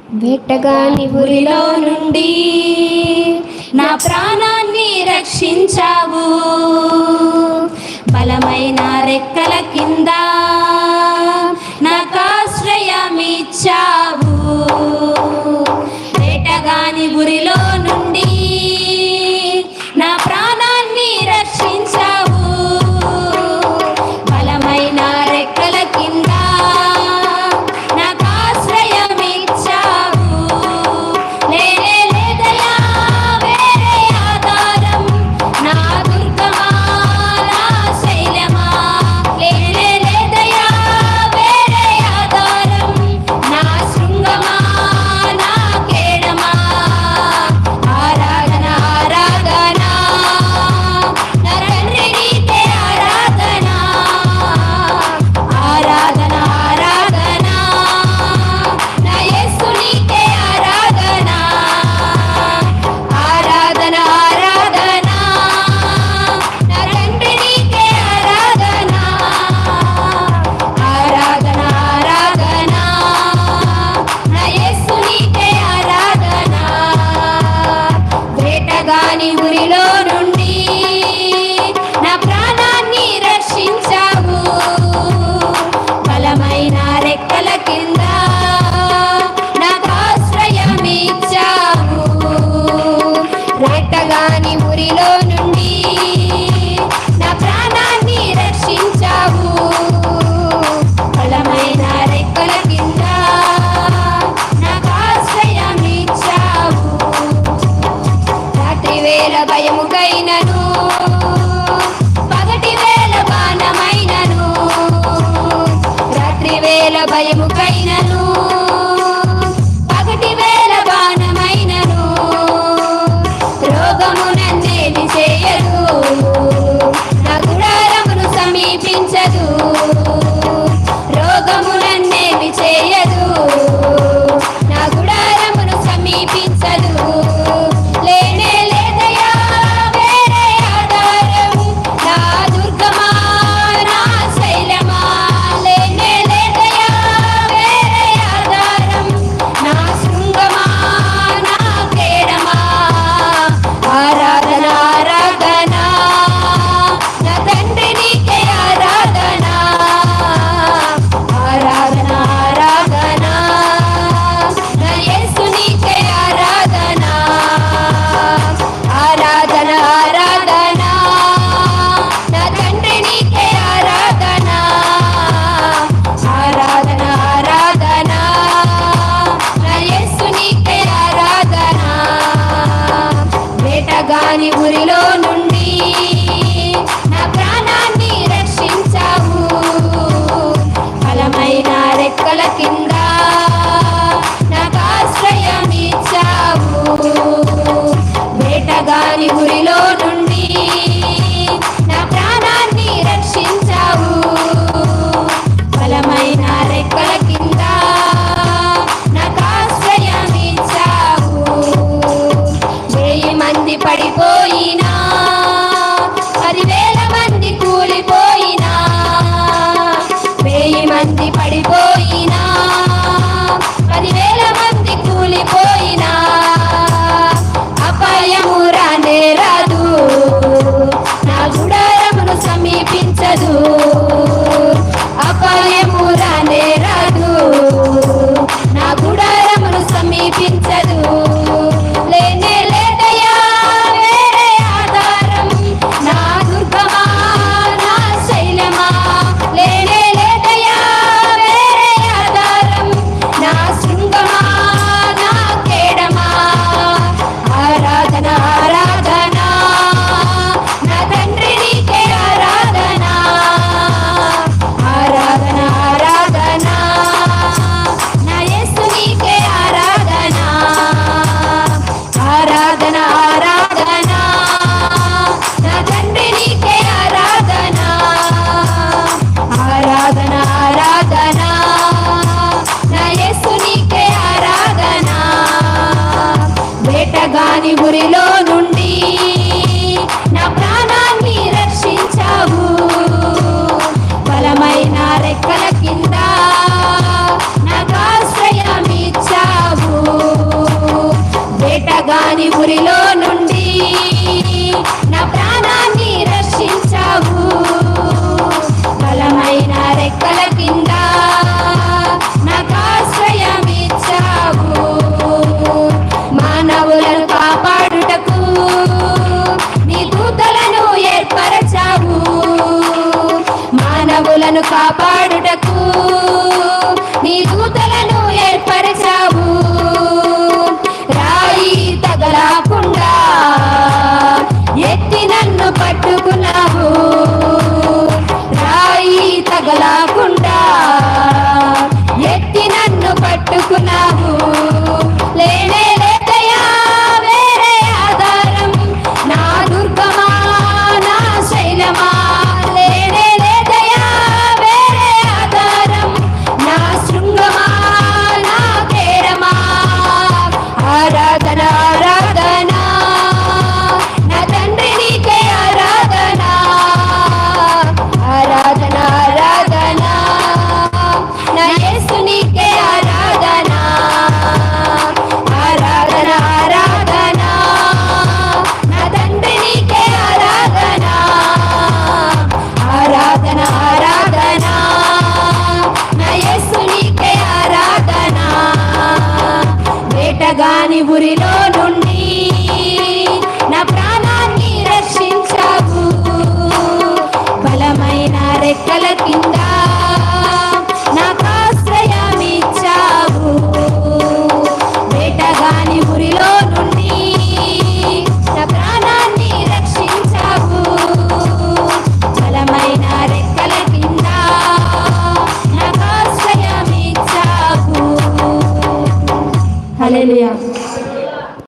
వేటగాని ఉరిలో నుండి నా ప్రాణాన్ని రక్షించావు. బలమైన రెక్కల కింద నాకు ఆశ్రయమిచ్చావు. వేటగాని ఉరిలో నుండి నా ప్రాణాన్ని రక్షించావు. బలమైన రెక్కల కింద ఉరిలో నుండి నా ప్రాణాన్ని రక్షించావు. బలమైన రెక్కల కింద నాకు ఆశ్రయమిచ్చావు. వేటగాని ఉరిలో నుండి నా ప్రాణాన్ని రక్షించావు. బలమైన రెక్కల కింద నాకు ఆశ్రయమిచ్చావు. వేల భయముకైనను పగటి వేల బాణమైనను, రాత్రి వేల భయముకైనను పగటి వేల బాణమైనను, రోగము నన్నేమి చేయదు, నా గుడారమును సమీపించదు. రోగము నన్నేమి చేయదు, నా గుడారమును సమీపించదు. వేటగాని ఉరిలో నుండి నా ప్రాణాన్ని రక్షించావు. బలమైన రెక్కల కింద నాకు ఆశ్రయమిచ్చావు. వేటగాని ఉరిలో నుండి నా ప్రాణాన్ని రక్షించావు. బలమైన రెక్కల కింద నాకు ఆశ్రయమిచ్చావు. 1000 మంది పడిపోయినా, 10,000 మంది కూలిపోయినా, 1000 మంది పడిపోయినా, 10,000 మంది కూలిపోయినా, అపాయము రానే రాదు, నా గుడారమును సమీపించదు. అపాయము రానే రాదు, నా గుడారమును సమీపించదు. లేనే లేదయా వేరే ఆధారం, నా దుర్గమా నా శైలమా. లేనే లేదయా వేరే ఆధారం, నా శృంగమా నా కేడమా. ఆరాధన ఆరాధన నా తండ్రి నీకే ఆరాధన. ఆరాధన ఆరాధన నా యేసు నీకే ఆరాధన. ఆరాధన ఆరాధన నా తండ్రి నీకే ఆరాధన. ఆరాధన ఆరాధన నా యేసు నీకే ఆరాధన. వేటగాని ఉరిలో నుండి నా ప్రాణాన్ని రక్షించావు. బలమైన రెక్కల కింద నాకు ఆశ్రయమిచ్చావు. కాపాడుటకు నీ దూతలను ఏర్పరచావు. రాయి తగలకుండా ఎత్తి నన్ను పట్టుకున్నావు. రాయి తగలకుండా ఎత్తి నన్ను పట్టుకున్నావు. లేనే లేదయా వేరే ఆధారం, నా దుర్గమా నా శైలమా. లేనే లేదయా వేరే ఆధారం, నా శృంగమా నా కేరమా. ఆరాధన ఆరాధన నా తండ్రి నీకే ఆరాధన. ఆరాధన ఆరాధన నా యేసు నీకే ఆరాధన. ఆరాధన ఆరాధన నా తండ్రి నీకే ఆరాధన. ఆరాధన ఆరాధన నా యేసు నీకే ఆరాధన. వేటగాని ఉరిలో నుండి నా ప్రాణాన్ని రక్షించావు. బలమైన రెక్కల కింద నాకు ఆశ్రయమిచ్చావు. వేటగాని ఉరిలో నుండి నా ప్రాణాన్ని రక్షించావు. బలమైన రెక్కల కింద నాకు ఆశ్రయమిచ్చావు. హల్లెలూయా.